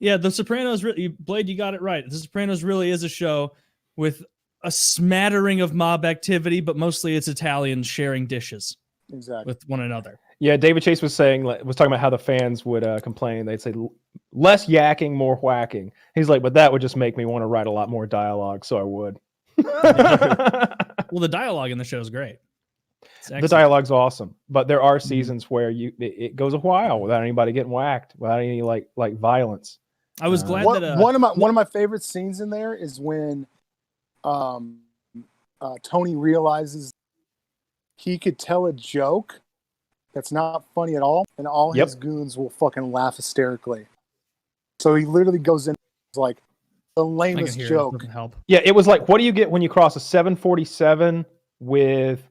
Yeah, The Sopranos, Blade, you got it right. The Sopranos really is a show with a smattering of mob activity, but mostly it's Italians sharing dishes with one another. Yeah, David Chase was talking about how the fans would complain. They'd say less yakking, more whacking. He's like, but that would just make me want to write a lot more dialogue, so I would. Well, the dialogue in the show is great. The dialogue's awesome, but there are seasons where it goes a while without anybody getting whacked, without any like violence. I was glad that one of my favorite scenes in there is when Tony realizes he could tell a joke that's not funny at all, and all his goons will fucking laugh hysterically. So he literally goes in like the lamest joke. Yeah, it was like, what do you get when you cross a 747 with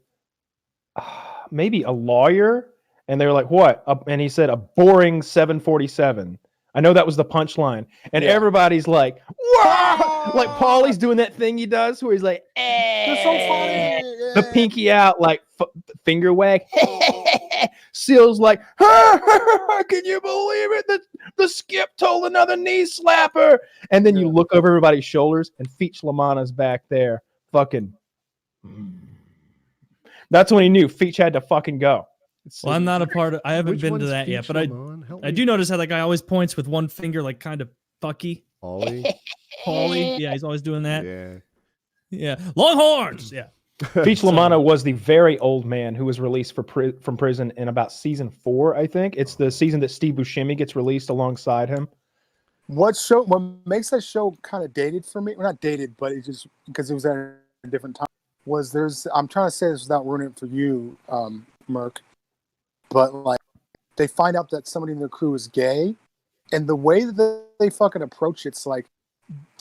maybe a lawyer? And they were like, what? And he said, a boring 747. I know that was the punchline. And everybody's like, wow! Like Paulie's doing that thing he does where he's like, You're so funny. The pinky out, like finger wag. Seal's like, can you believe it? The skip told another knee slapper. And then you look over everybody's shoulders and Feech LaManna's back there. Fucking. That's when he knew Feech had to fucking go. Well, I'm not a part of. I haven't been to that yet, but I do notice how that guy always points with one finger, like kind of fucky. Paulie, yeah, he's always doing that. Yeah, Longhorns. Yeah. Feech LaManna was the very old man who was released from prison in about season 4, I think. It's the season that Steve Buscemi gets released alongside him. What makes that show kind of dated for me? Well, not dated, but it just because it was at a different time. I'm trying to say this without ruining it for you, Merc. But like, they find out that somebody in their crew is gay, and the way that they fucking approach it's like,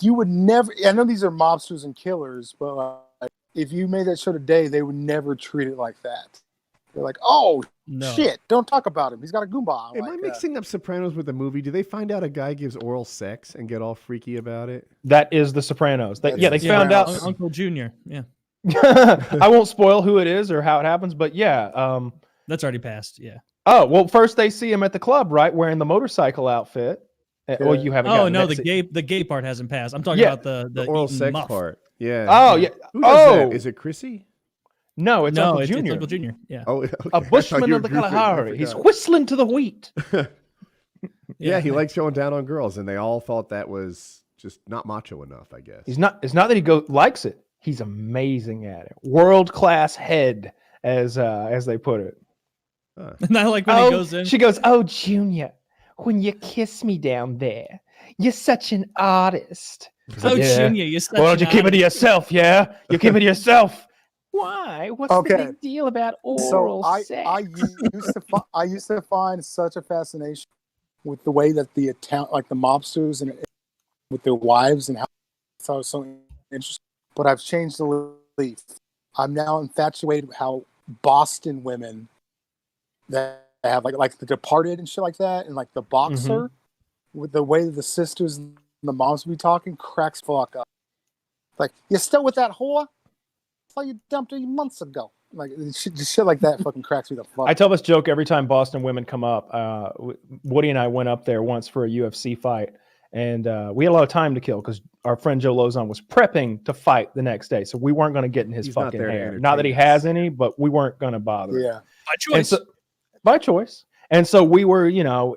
you would never. I know these are mobsters and killers, but like, if you made that show today, they would never treat it like that. They're like, oh shit, don't talk about him. He's got a Goomba. Am I mixing up Sopranos with the movie? Do they find out a guy gives oral sex and get all freaky about it? That is the Sopranos. They found out Uncle Junior. Yeah. I won't spoil who it is or how it happens, but yeah. That's already passed. Yeah. Oh, well, first they see him at the club, right? Wearing the motorcycle outfit. Yeah. Well, you haven't. Oh, no, the gay part hasn't passed. I'm talking about the oral sex part. Yeah. Oh, yeah. Who does that? Is it Chrissy? No, it's Uncle Junior. It's Uncle Junior. Yeah. Oh, okay. A bushman of the Kalahari. He's whistling to the wheat. Yeah, he likes going down on girls, and they all thought that was just not macho enough, I guess. It's not that he likes it. He's amazing at it. World-class head, as they put it. And I like when he goes in. She goes, "Oh, Junior, when you kiss me down there, you're such an artist." Junior, you're such Well, you keep it to yourself, yeah? You keep it to yourself. Why? What's the big deal about oral sex? I used to find such a fascination with the way that the mobsters and with their wives and how I thought it was so interesting. But I've changed the belief. I'm now infatuated with how Boston women that have like The Departed and shit like that, and like The Boxer, with the way the sisters and the moms be talking, cracks fuck up. Like, you're still with that whore? I thought you dumped her months ago. Like shit like that fucking cracks me the fuck. I tell this joke every time Boston women come up. Woody and I went up there once for a UFC fight, and we had a lot of time to kill because our friend Joe Lozon was prepping to fight the next day, so we weren't going to get in his fucking hair. Not that he has any, but we weren't going to bother. Yeah, by choice. And so we were,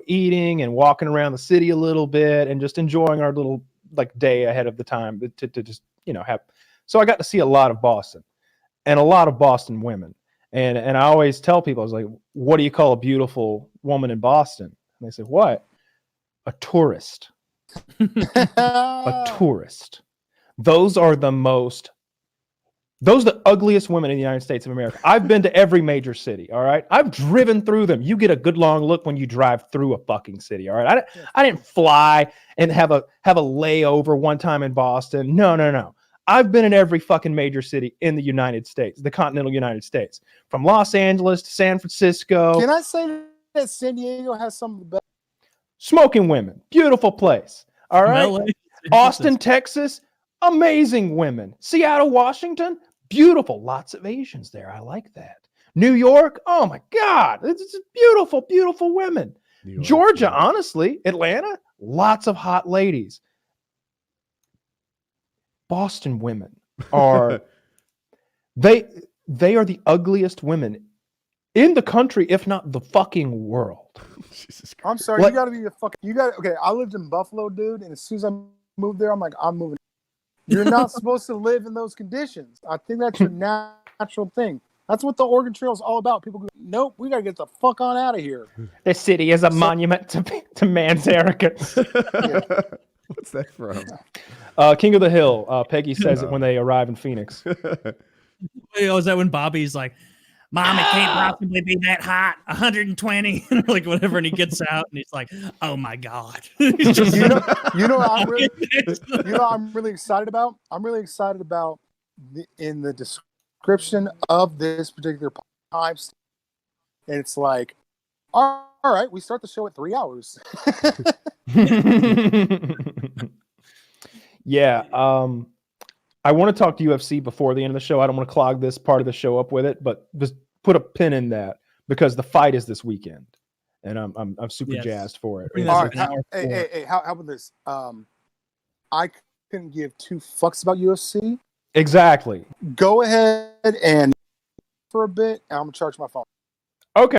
eating and walking around the city a little bit and just enjoying our little like day ahead of the time to just have. So I got to see a lot of Boston and a lot of Boston women. And I always tell people, I was like, what do you call a beautiful woman in Boston? And they say, what? A tourist. A tourist. Those are the ugliest women in the United States of America. I've been to every major city, all right? I've driven through them. You get a good long look when you drive through a fucking city, all right? I didn't fly and have a layover one time in Boston. No. I've been in every fucking major city in the United States, the continental United States, from Los Angeles to San Francisco. Can I say that San Diego has some of the best? Smoking women, beautiful place, all right? Austin, Texas, amazing women. Seattle, Washington, beautiful. Lots of Asians there. I like that. New York, oh my God. It's beautiful, beautiful women. Georgia, honestly. Atlanta, lots of hot ladies. Boston women are they are the ugliest women in the country, if not the fucking world. Jesus Christ. I'm sorry, you gotta be a fucking. Okay, I lived in Buffalo, dude, and as soon as I moved there, I'm like, I'm moving. You're not supposed to live in those conditions. I think that's your natural thing. That's what the Oregon Trail is all about. People go, nope, we gotta get the fuck on out of here. This city is a monument to man's arrogance. What's that from? King of the Hill. Peggy says it when they arrive in Phoenix. Oh, is that when Bobby's like, Mom, it can't possibly be that hot, 120, like whatever, and he gets out and he's like, "Oh my god!" Just, you know what I'm really excited about. I'm really excited about in the description of this particular time, and it's like, all right, we start the show at 3 hours. Yeah. I want to talk to UFC before the end of the show. I don't want to clog this part of the show up with it, but just put a pin in that because the fight is this weekend, and I'm super jazzed for it. All right, hey, how about this? I couldn't give two fucks about UFC. Exactly. Go ahead and for a bit, and I'm gonna charge my phone.